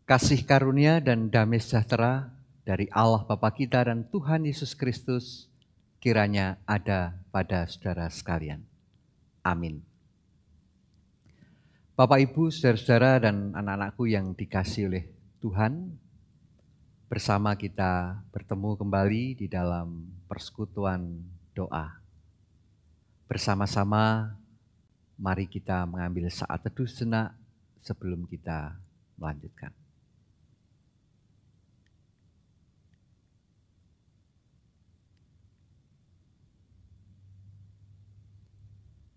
Kasih karunia dan damai sejahtera dari Allah Bapa kita dan Tuhan Yesus Kristus kiranya ada pada saudara sekalian. Amin. Bapak, Ibu, saudara-saudara dan anak-anakku yang dikasihi oleh Tuhan, bersama kita bertemu kembali di dalam persekutuan doa. Bersama-sama mari kita mengambil saat teduh sejenak sebelum kita melanjutkan.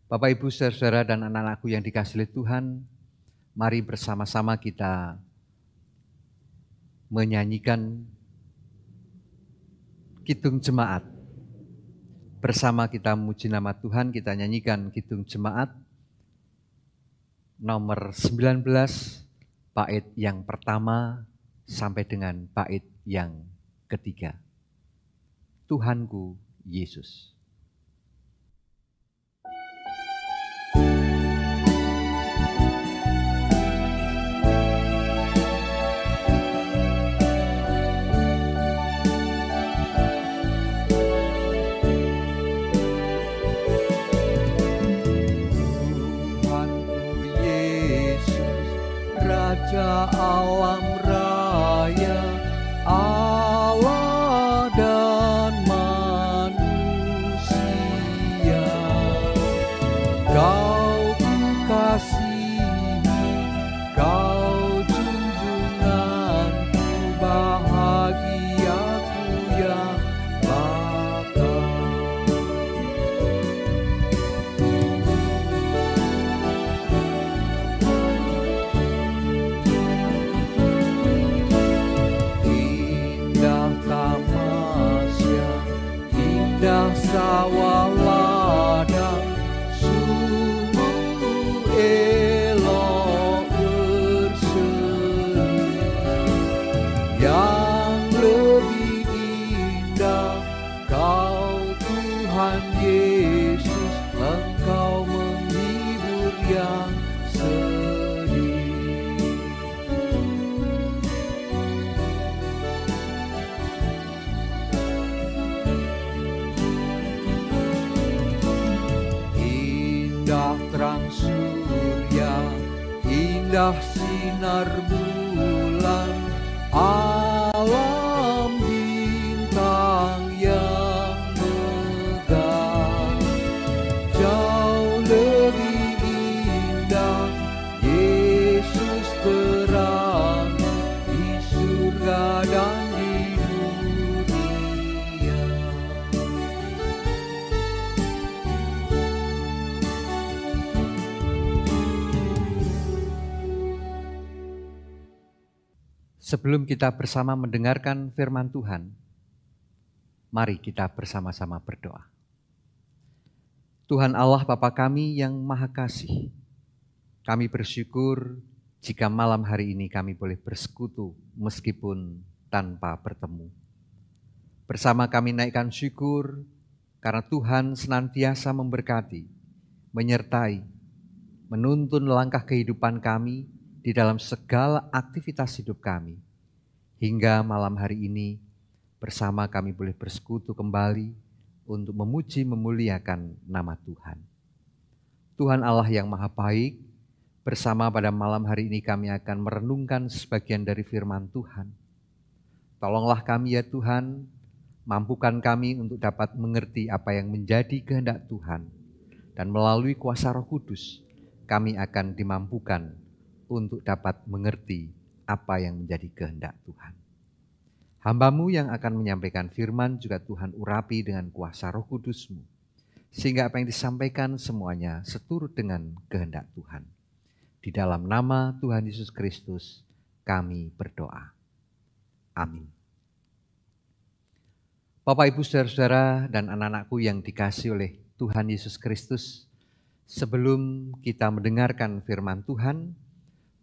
Bapak, Ibu, saudara-saudara dan anak-anakku yang dikasihi Tuhan, mari bersama-sama kita menyanyikan Kidung Jemaat. Bersama kita memuji nama Tuhan, kita nyanyikan Kidung Jemaat nomor 19, bait yang pertama sampai dengan bait yang ketiga. Tuhanku Yesus. Raja alam raya, Allah dan manusia, Kau kasihi, Kau junjunganku, bahagiaku yang bakal. Indah sawah ladang, sungguh elok berseri. Yang lebih indah, Kau Tuhan Yesus, Engkau menghibur yang sedih. Indah terang surya, indah sinar bulan, alam bintang yang megah. Jauh lebih indah Yesus terang di surga dan di dunia. Sebelum kita bersama mendengarkan firman Tuhan, mari kita bersama-sama berdoa. Tuhan Allah Bapa kami yang Maha Kasih, kami bersyukur jika malam hari ini kami boleh bersekutu meskipun tanpa bertemu. Bersama kami naikkan syukur karena Tuhan senantiasa memberkati, menyertai, menuntun langkah kehidupan kami di dalam segala aktivitas hidup kami. Hingga malam hari ini bersama kami boleh bersekutu kembali untuk memuji memuliakan nama Tuhan. Tuhan Allah yang Maha Baik, bersama pada malam hari ini kami akan merenungkan sebagian dari firman Tuhan. Tolonglah kami ya Tuhan, mampukan kami untuk dapat mengerti apa yang menjadi kehendak Tuhan. Dan melalui kuasa Roh Kudus, kami akan dimampukan untuk dapat mengerti apa yang menjadi kehendak Tuhan. Hamba-Mu yang akan menyampaikan firman juga Tuhan urapi dengan kuasa Roh Kudus-Mu, sehingga apa yang disampaikan semuanya seturut dengan kehendak Tuhan. Di dalam nama Tuhan Yesus Kristus kami berdoa. Amin. Bapak, Ibu, saudara-saudara dan anak-anakku yang dikasihi oleh Tuhan Yesus Kristus, sebelum kita mendengarkan firman Tuhan,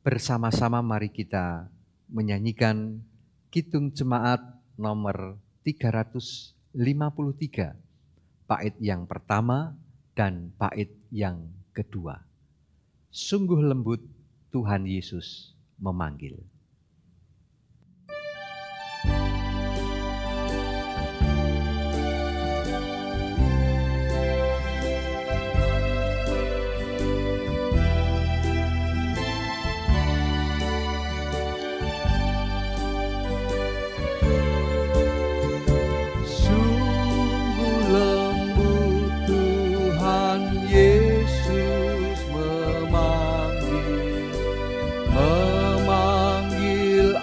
bersama-sama mari kita menyanyikan Kidung Jemaat nomor 353, bait yang pertama dan bait yang kedua. Sungguh lembut Tuhan Yesus memanggil.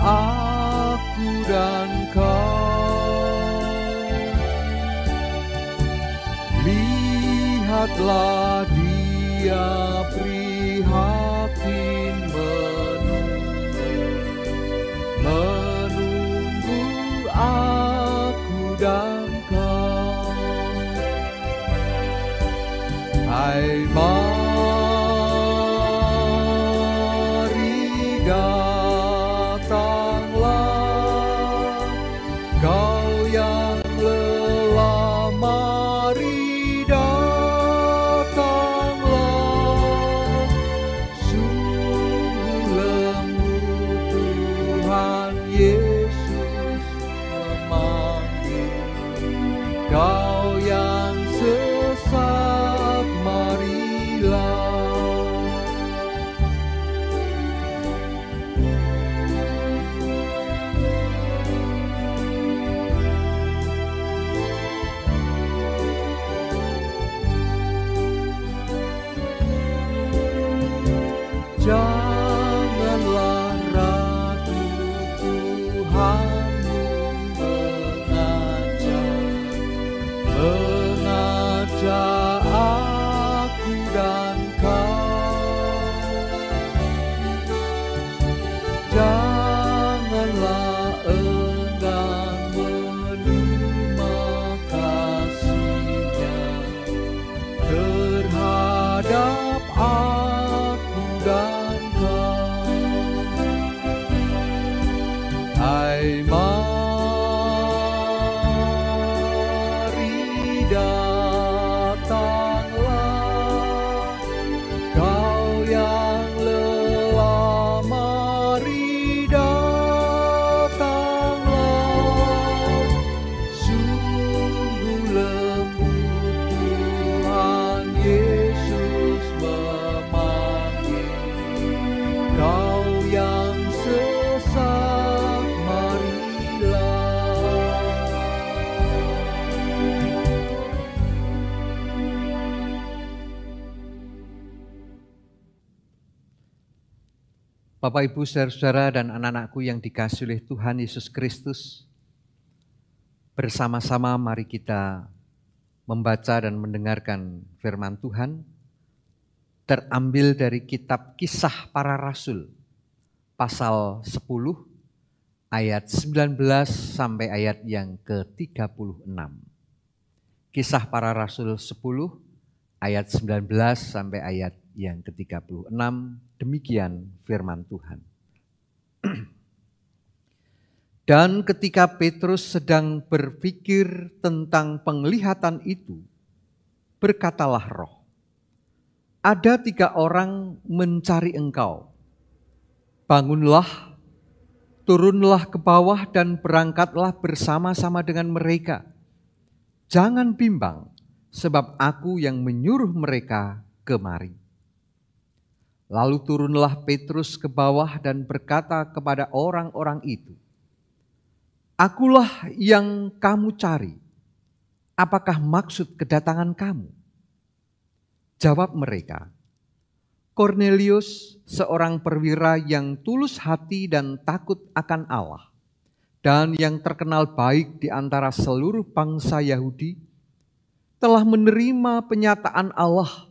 aku dan kau. Lihatlah dia prihatin menunggu aku dan kau. Hai mari datanglah, kau yang lelah, mari datanglah. Sungguh lembut Tuhan Yesus memanggil, kau yang sesat, marilah. Janganlah ragu, Tuhanmu mengajak aku dan kau. Janganlah enggan menerima kasih-Nya terhadap aku dan kau. Hai mari datanglah, kau yang lelah, mari datanglah. Sungguh lembut Tuhan Yesus memanggil, kau yang sesat, marilah. Bapak, Ibu, saudara-saudara, dan anak-anakku yang dikasihi oleh Tuhan Yesus Kristus, bersama-sama mari kita membaca dan mendengarkan firman Tuhan, terambil dari kitab Kisah Para Rasul, pasal 10, ayat 19 sampai ayat yang ke-36. Kisah Para Rasul 10, ayat 19 sampai ayat yang ke-36, demikian firman Tuhan. Dan ketika Petrus sedang berpikir tentang penglihatan itu, berkatalah Roh, ada 3 orang mencari engkau. Bangunlah, turunlah ke bawah dan berangkatlah bersama-sama dengan mereka. Jangan bimbang, sebab aku yang menyuruh mereka kemari. Lalu turunlah Petrus ke bawah dan berkata kepada orang-orang itu, akulah yang kamu cari. Apakah maksud kedatangan kamu? Jawab mereka, Kornelius, seorang perwira yang tulus hati dan takut akan Allah, dan yang terkenal baik di antara seluruh bangsa Yahudi, telah menerima penyataan Allah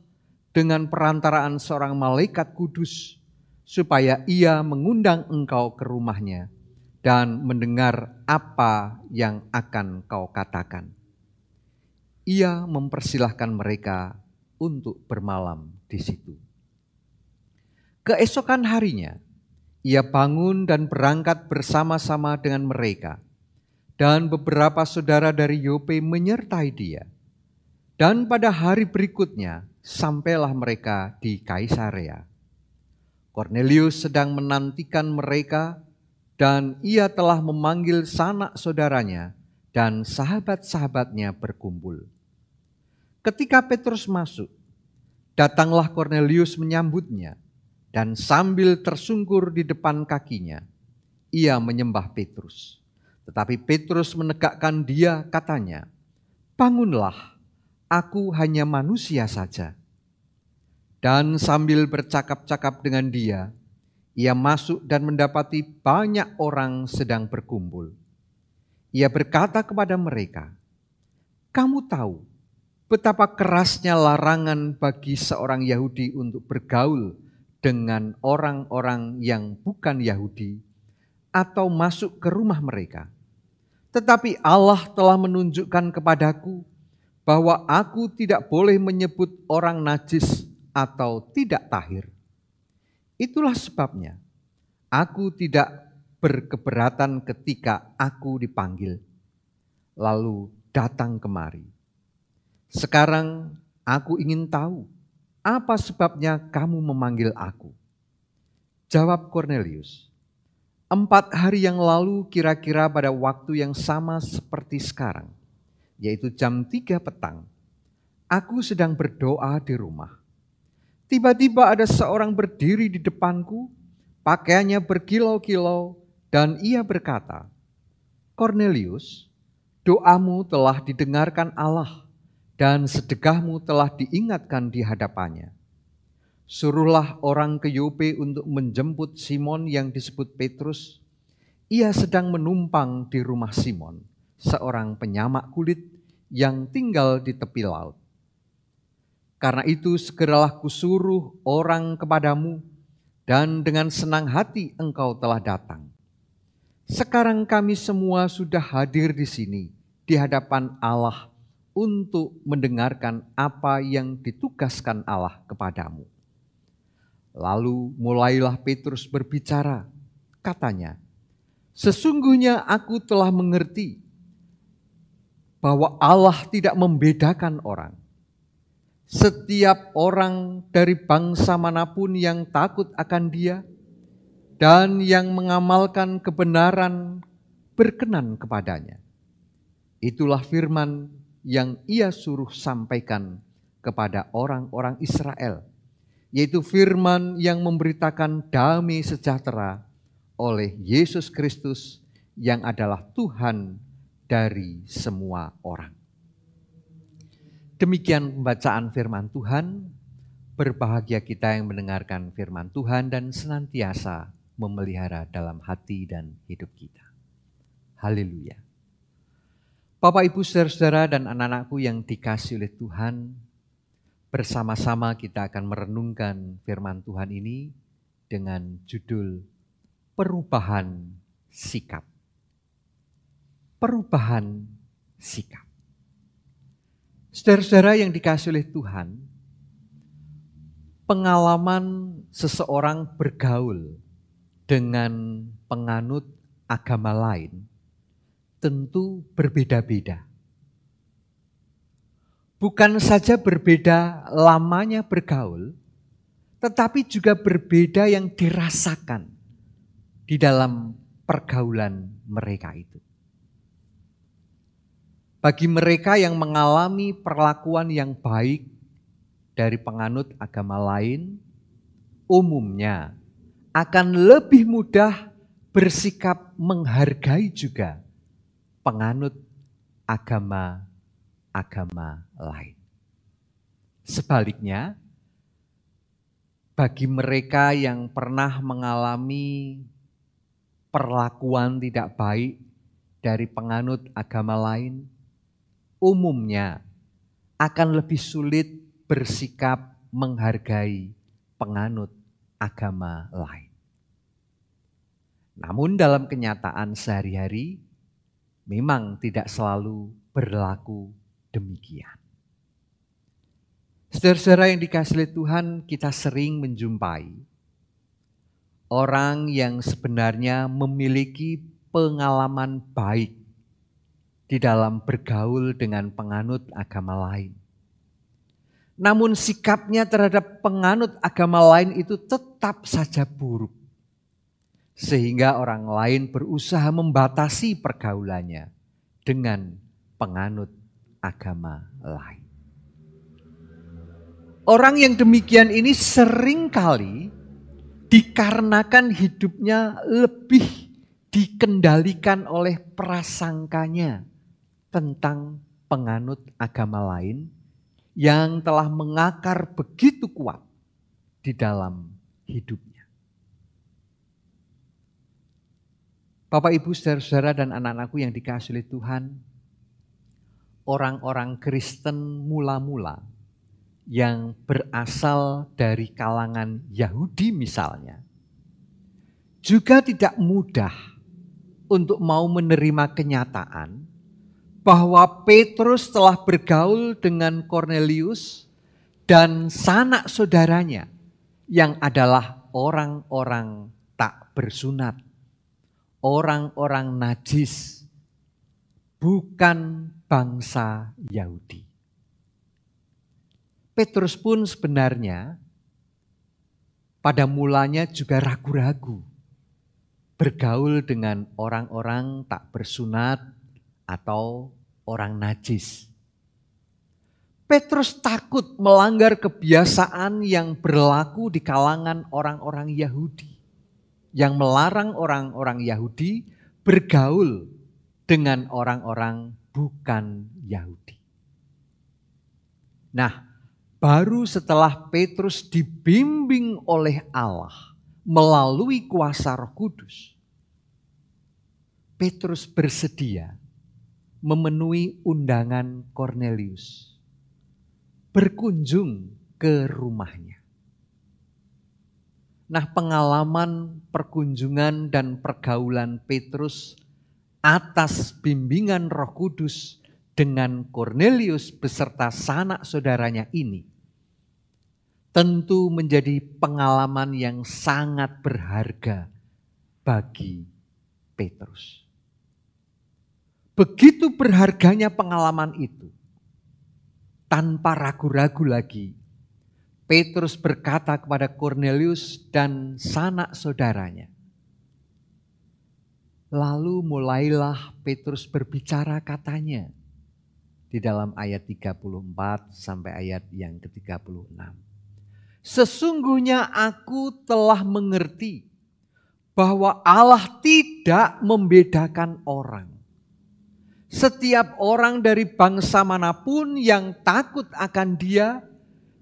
dengan perantaraan seorang malaikat kudus, supaya ia mengundang engkau ke rumahnya dan mendengar apa yang akan kau katakan. Ia mempersilahkan mereka untuk bermalam di situ. Keesokan harinya, ia bangun dan berangkat bersama-sama dengan mereka, dan beberapa saudara dari Yope menyertai dia. Dan pada hari berikutnya, sampailah mereka di Kaisarea. Kornelius sedang menantikan mereka, dan ia telah memanggil sanak saudaranya dan sahabat-sahabatnya berkumpul. Ketika Petrus masuk, datanglah Kornelius menyambutnya, dan sambil tersungkur di depan kakinya, ia menyembah Petrus. Tetapi Petrus menegakkan dia, katanya, bangunlah, aku hanya manusia saja. Dan sambil bercakap-cakap dengan dia, Ia masuk dan mendapati banyak orang sedang berkumpul. Ia berkata kepada mereka, "Kamu tahu betapa kerasnya larangan bagi seorang Yahudi untuk bergaul dengan orang-orang yang bukan Yahudi atau masuk ke rumah mereka. Tetapi Allah telah menunjukkan kepadaku bahwa aku tidak boleh menyebut orang najis atau tidak tahir. Itulah sebabnya aku tidak berkeberatan ketika aku dipanggil, lalu datang kemari. Sekarang aku ingin tahu, apa sebabnya kamu memanggil aku?" Jawab Kornelius, "4 hari yang lalu kira-kira pada waktu yang sama seperti sekarang, yaitu jam 3 petang, aku sedang berdoa di rumah. Tiba-tiba ada seorang berdiri di depanku, pakaiannya berkilau-kilau, dan ia berkata, 'Kornelius, doamu telah didengarkan Allah, dan sedekahmu telah diingatkan di hadapannya. Suruhlah orang ke Yope untuk menjemput Simon yang disebut Petrus. Ia sedang menumpang di rumah Simon, seorang penyamak kulit yang tinggal di tepi laut. Karena itu segeralah kusuruh orang kepadamu, dan dengan senang hati engkau telah datang. Sekarang kami semua sudah hadir di sini, di hadapan Allah, untuk mendengarkan apa yang ditugaskan Allah kepadamu.' Lalu mulailah Petrus berbicara, katanya, 'Sesungguhnya aku telah mengerti bahwa Allah tidak membedakan orang. Setiap orang dari bangsa manapun yang takut akan Dia dan yang mengamalkan kebenaran berkenan kepadanya. Itulah firman yang Ia suruh sampaikan kepada orang-orang Israel, yaitu firman yang memberitakan damai sejahtera oleh Yesus Kristus yang adalah Tuhan dari semua orang.'" Demikian pembacaan firman Tuhan. Berbahagia kita yang mendengarkan firman Tuhan dan senantiasa memelihara dalam hati dan hidup kita. Haleluya. Bapak, Ibu, saudara-saudara dan anak-anakku yang dikasihi oleh Tuhan, bersama-sama kita akan merenungkan firman Tuhan ini dengan judul Perubahan Sikap. Perubahan sikap. Saudara-saudara yang dikasihi oleh Tuhan, pengalaman seseorang bergaul dengan penganut agama lain tentu berbeda-beda. Bukan saja berbeda lamanya bergaul, tetapi juga berbeda yang dirasakan di dalam pergaulan mereka itu. Bagi mereka yang mengalami perlakuan yang baik dari penganut agama lain, umumnya akan lebih mudah bersikap menghargai juga penganut agama lain. Sebaliknya, bagi mereka yang pernah mengalami perlakuan tidak baik dari penganut agama lain, umumnya akan lebih sulit bersikap menghargai penganut agama lain. Namun dalam kenyataan sehari-hari, memang tidak selalu berlaku demikian. Saudara-saudara yang dikasihi Tuhan, kita sering menjumpai orang yang sebenarnya memiliki pengalaman baik di dalam bergaul dengan penganut agama lain. Namun sikapnya terhadap penganut agama lain itu tetap saja buruk. Sehingga orang lain berusaha membatasi pergaulannya dengan penganut agama lain. Orang yang demikian ini seringkali dikarenakan hidupnya lebih dikendalikan oleh prasangkanya tentang penganut agama lain yang telah mengakar begitu kuat di dalam hidupnya. Bapak, Ibu, saudara-saudara dan anak-anakku yang dikasihi oleh Tuhan, orang-orang Kristen mula-mula yang berasal dari kalangan Yahudi misalnya, juga tidak mudah untuk mau menerima kenyataan bahwa Petrus telah bergaul dengan Kornelius dan sanak saudaranya yang adalah orang-orang tak bersunat, orang-orang najis, bukan bangsa Yahudi. Petrus pun sebenarnya pada mulanya juga ragu-ragu bergaul dengan orang-orang tak bersunat atau orang najis. Petrus takut melanggar kebiasaan yang berlaku di kalangan orang-orang Yahudi, yang melarang orang-orang Yahudi bergaul dengan orang-orang bukan Yahudi. Nah, baru setelah Petrus dibimbing oleh Allah melalui kuasa Roh Kudus, Petrus bersedia memenuhi undangan Kornelius, berkunjung ke rumahnya. Nah, pengalaman perkunjungan dan pergaulan Petrus atas bimbingan Roh Kudus dengan Kornelius beserta sanak saudaranya ini tentu menjadi pengalaman yang sangat berharga bagi Petrus. Begitu berharganya pengalaman itu, tanpa ragu-ragu lagi, Petrus berkata kepada Kornelius dan sanak saudaranya. Lalu mulailah Petrus berbicara katanya di dalam ayat 34 sampai ayat yang ke-36. Sesungguhnya aku telah mengerti bahwa Allah tidak membedakan orang. Setiap orang dari bangsa manapun yang takut akan Dia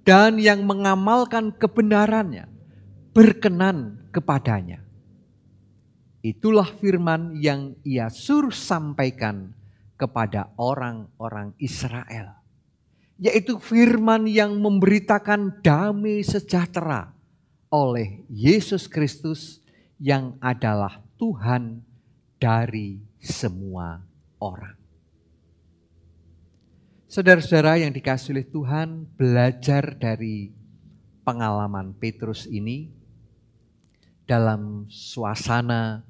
dan yang mengamalkan kebenarannya berkenan kepadanya. Itulah firman yang Ia suruh sampaikan kepada orang-orang Israel, yaitu firman yang memberitakan damai sejahtera oleh Yesus Kristus yang adalah Tuhan dari semua orang. Saudara-saudara yang dikasihi oleh Tuhan, belajar dari pengalaman Petrus ini dalam suasana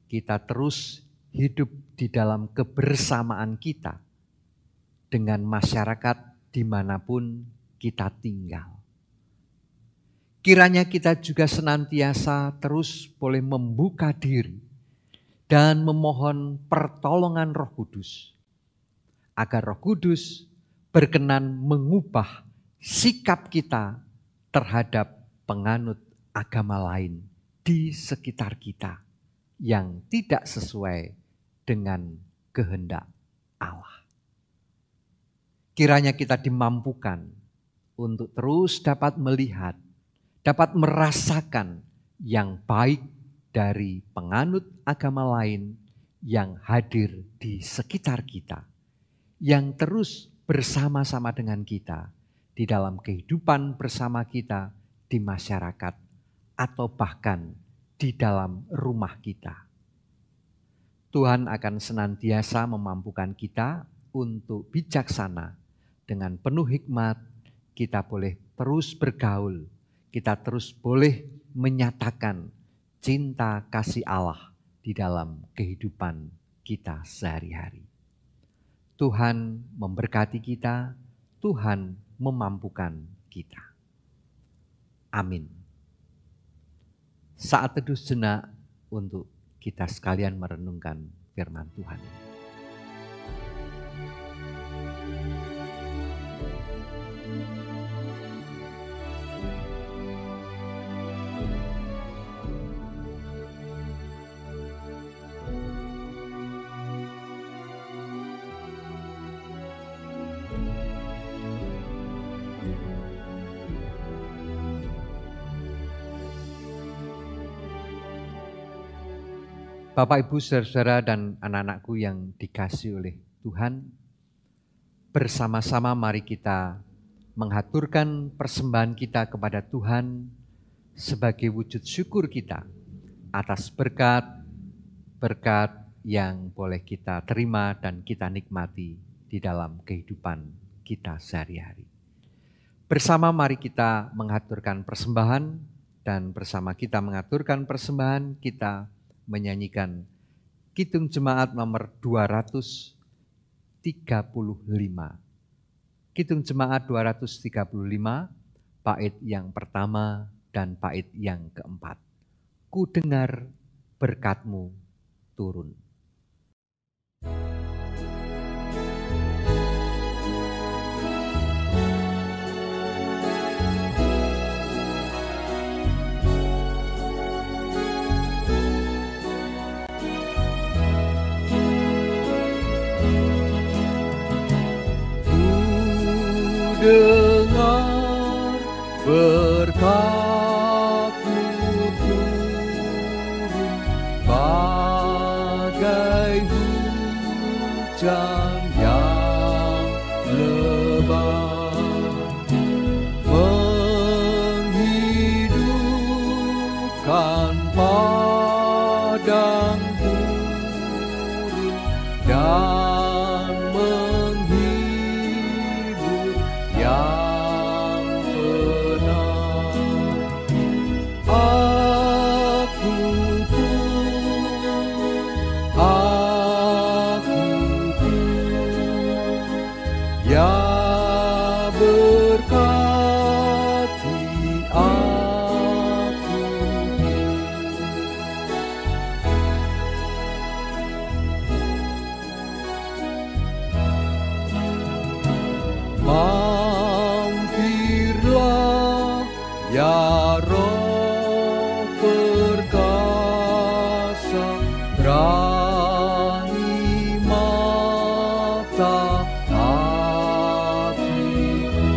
kita terus hidup di dalam kebersamaan kita dengan masyarakat dimanapun kita tinggal. Kiranya kita juga senantiasa terus boleh membuka diri dan memohon pertolongan Roh Kudus, agar Roh Kudus berkenan mengubah sikap kita terhadap penganut agama lain di sekitar kita yang tidak sesuai dengan kehendak Allah. Kiranya kita dimampukan untuk terus dapat melihat, dapat merasakan yang baik dari penganut agama lain yang hadir di sekitar kita, yang terus bersama-sama dengan kita di dalam kehidupan bersama kita di masyarakat atau bahkan di dalam rumah kita. Tuhan akan senantiasa memampukan kita untuk bijaksana. Dengan penuh hikmat kita boleh terus bergaul, kita terus boleh menyatakan cinta kasih Allah di dalam kehidupan kita sehari-hari. Tuhan memberkati kita, Tuhan memampukan kita. Amin. Saat teduh sejenak untuk kita sekalian merenungkan firman Tuhan. Bapak, Ibu, saudara-saudara, dan anak-anakku yang dikasihi oleh Tuhan, bersama-sama mari kita menghaturkan persembahan kita kepada Tuhan sebagai wujud syukur kita atas berkat yang boleh kita terima dan kita nikmati di dalam kehidupan kita sehari-hari. Bersama mari kita mengaturkan persembahan, dan bersama kita mengaturkan persembahan, kita menyanyikan Kidung Jemaat nomor 235. Kidung Jemaat 235, bait yang pertama dan bait yang keempat. Ku dengar berkat-Mu turun. Dengar berkat-Mu turun bagai hujan yang lebat, menghidupkan padang gurun dan menghibur yang tenang. Aku ya berkati aku. Mampirlah ya Roh perkasa, terangi mata hatiku.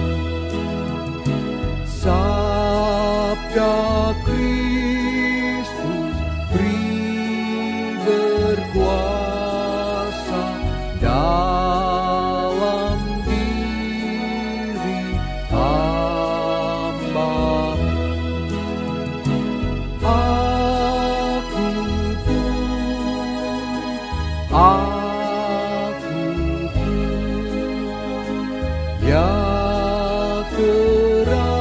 Sabda Kristus beri berkuasa dalam diri hamba. Aku ya terangi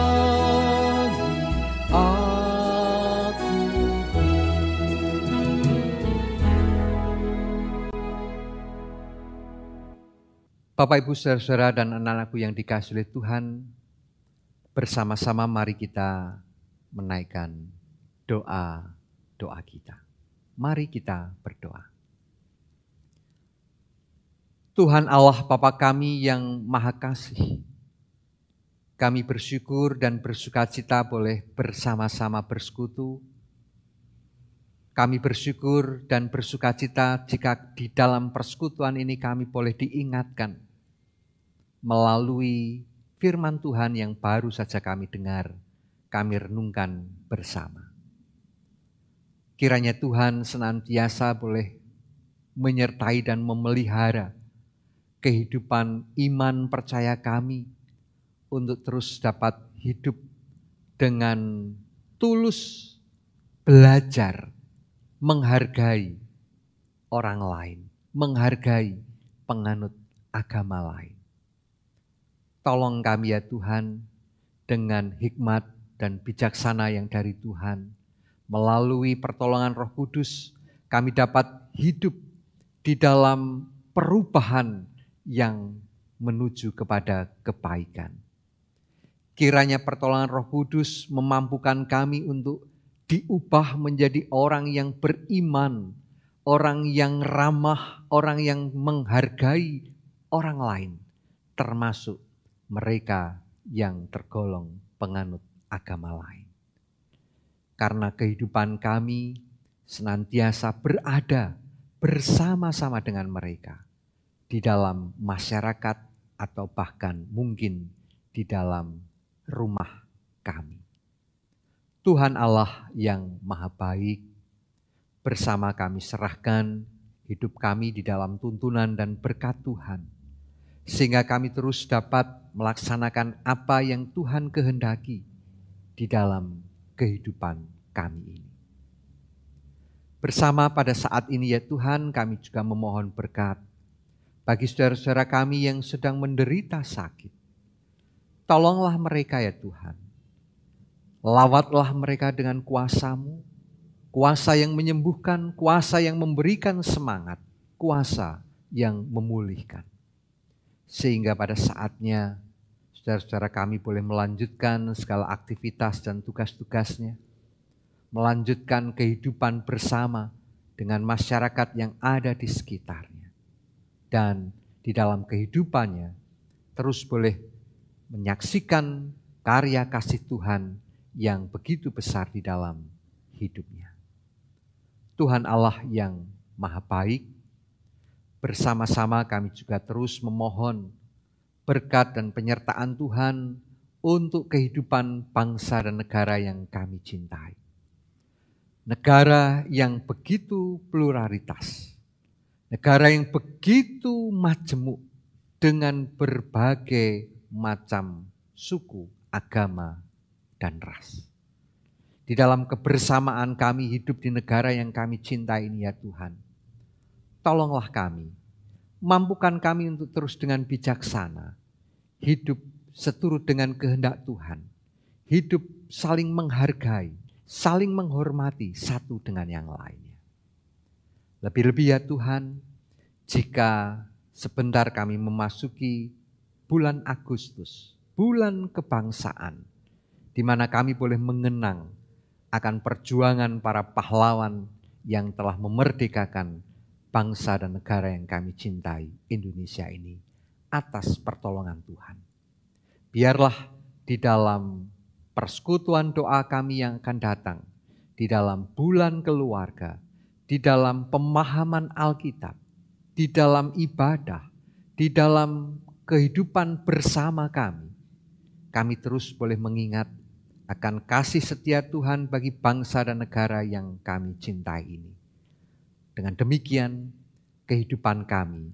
aku. Bapak, Ibu, saudara-saudara, dan anak-anakku yang dikasihi oleh Tuhan, bersama-sama mari kita menaikkan doa kita. Mari kita berdoa. Tuhan Allah Bapa kami yang Maha Kasih, kami bersyukur dan bersukacita boleh bersama-sama bersekutu. Kami bersyukur dan bersukacita jika di dalam persekutuan ini kami boleh diingatkan melalui firman Tuhan yang baru saja kami dengar, kami renungkan bersama. Kiranya Tuhan senantiasa boleh menyertai dan memelihara kehidupan iman percaya kami untuk terus dapat hidup dengan tulus belajar menghargai orang lain, menghargai penganut agama lain. Tolong kami ya Tuhan, dengan hikmat dan bijaksana yang dari Tuhan, melalui pertolongan Roh Kudus, kami dapat hidup di dalam perubahan yang menuju kepada kebaikan. Kiranya pertolongan Roh Kudus memampukan kami untuk diubah menjadi orang yang beriman, orang yang ramah, orang yang menghargai orang lain, termasuk mereka yang tergolong penganut agama lain. Karena kehidupan kami senantiasa berada bersama-sama dengan mereka di dalam masyarakat atau bahkan mungkin di dalam rumah kami. Tuhan Allah yang Maha Baik, Bersama kami serahkan hidup kami di dalam tuntunan dan berkat Tuhan, sehingga kami terus dapat melaksanakan apa yang Tuhan kehendaki di dalam kehidupan kami ini. Bersama pada saat ini ya Tuhan, kami juga memohon berkat bagi saudara-saudara kami yang sedang menderita sakit. Tolonglah mereka ya Tuhan. Lawatlah mereka dengan kuasa-Mu, kuasa yang menyembuhkan, kuasa yang memberikan semangat, kuasa yang memulihkan. Sehingga pada saatnya saudara-saudara kami boleh melanjutkan segala aktivitas dan tugas-tugasnya, melanjutkan kehidupan bersama dengan masyarakat yang ada di sekitarnya. Dan di dalam kehidupannya terus boleh menyaksikan karya kasih Tuhan yang begitu besar di dalam hidupnya. Tuhan Allah yang Maha Baik, bersama-sama kami juga terus memohon berkat dan penyertaan Tuhan untuk kehidupan bangsa dan negara yang kami cintai. Negara yang begitu pluralitas, negara yang begitu majemuk dengan berbagai macam suku, agama, dan ras. Di dalam kebersamaan kami hidup di negara yang kami cintai ini ya Tuhan, tolonglah kami, mampukan kami untuk terus dengan bijaksana, hidup seturut dengan kehendak Tuhan, hidup saling menghargai, saling menghormati satu dengan yang lainnya. Lebih-lebih ya Tuhan, jika sebentar kami memasuki bulan Agustus, bulan kebangsaan, di mana kami boleh mengenang akan perjuangan para pahlawan yang telah memerdekakan bangsa dan negara yang kami cintai, Indonesia ini, atas pertolongan Tuhan. Biarlah di dalam persekutuan doa kami yang akan datang, di dalam bulan keluarga, di dalam pemahaman Alkitab, di dalam ibadah, di dalam kehidupan bersama kami terus boleh mengingat akan kasih setia Tuhan bagi bangsa dan negara yang kami cintai ini. Dengan demikian, kehidupan kami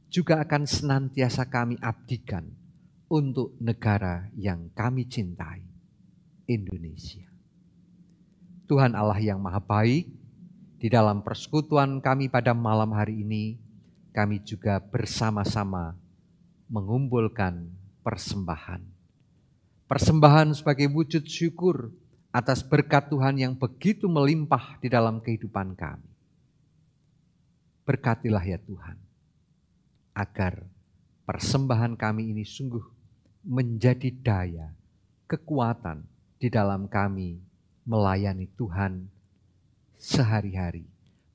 juga akan senantiasa kami abdikan untuk negara yang kami cintai, Indonesia. Tuhan Allah yang Maha Baik, di dalam persekutuan kami pada malam hari ini, kami juga bersama-sama mengumpulkan persembahan. Persembahan sebagai wujud syukur atas berkat Tuhan yang begitu melimpah di dalam kehidupan kami. Berkatilah ya Tuhan, agar persembahan kami ini sungguh menjadi daya, kekuatan di dalam kami melayani Tuhan sehari-hari,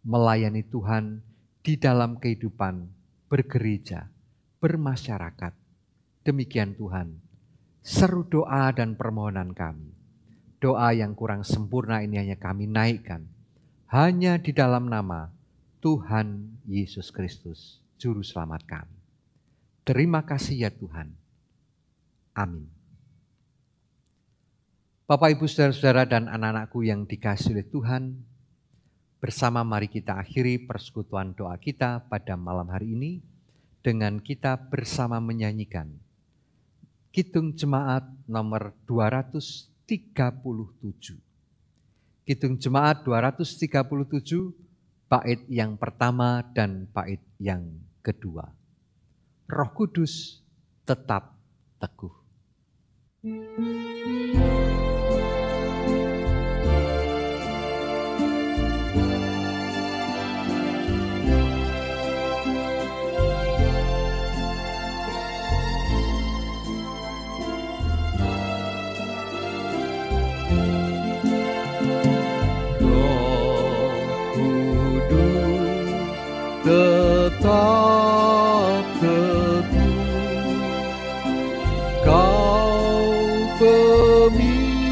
melayani Tuhan di dalam kehidupan bergereja, bermasyarakat. Demikian Tuhan, seru doa dan permohonan kami. Doa yang kurang sempurna ini hanya kami naikkan, hanya di dalam nama Tuhan Yesus Kristus, Juru Selamat kami. Terima kasih ya Tuhan. Amin. Bapak, Ibu, Saudara-saudara dan anak-anakku yang dikasihi oleh Tuhan, bersama mari kita akhiri persekutuan doa kita pada malam hari ini dengan kita bersama menyanyikan Kidung Jemaat nomor 237. Kidung Jemaat 237, bait yang pertama dan bait yang kedua. Roh Kudus tetap teguh. Tetap teguh, Kau pemimpin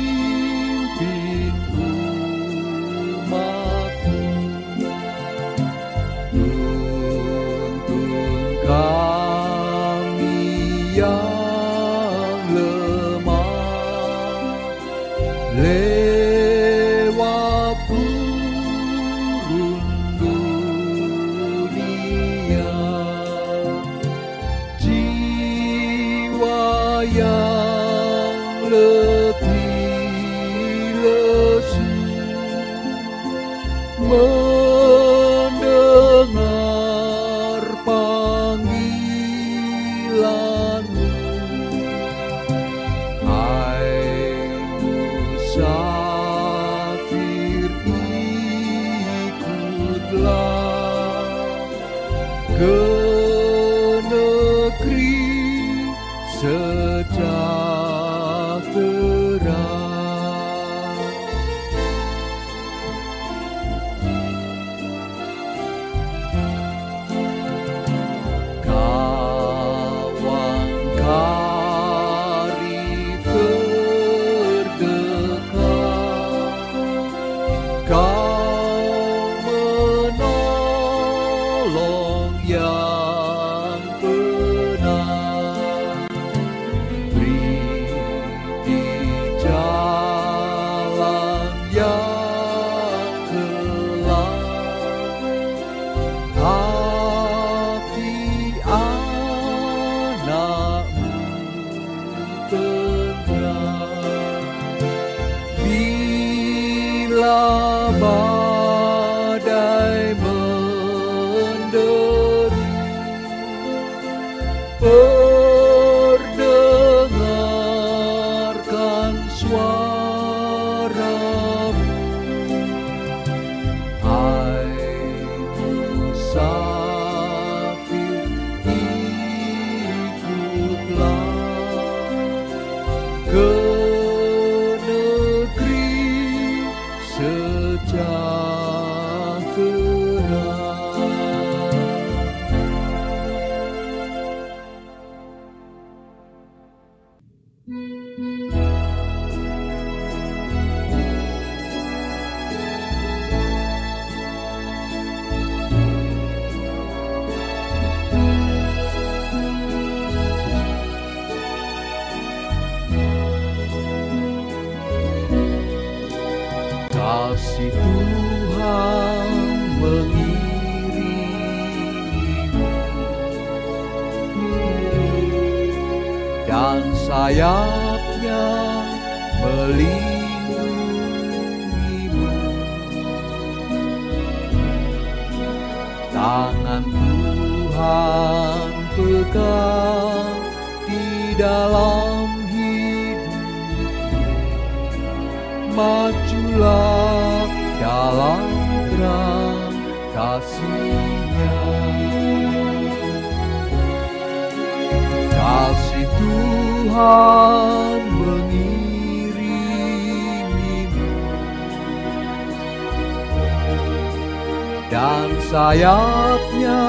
ke negeri sejahtera. Kawan karib terdekat, Kau menolong yang benar, beri di jalan yang gelap hati anak-Mu tenang. Bila badai menderu, perdengarkan suara-Mu. Hai musafir, ikutlah ke negeri sejahtera. Kasih Tuhan mengiringimu dan sayapnya melindungimu. Tangan Tuhan pegang di dalam hidup, majulah dalam terang kasih-Nya. Kasih Tuhan mengiringimu dan sayapnya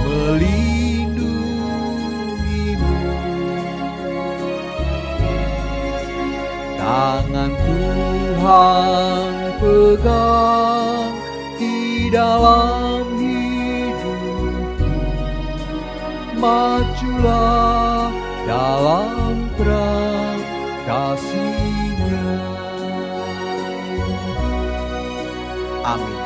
melindungimu. Tangan Tuhan pegang di dalam hidupmu, majulah dalam terang kasih-Nya. Amin.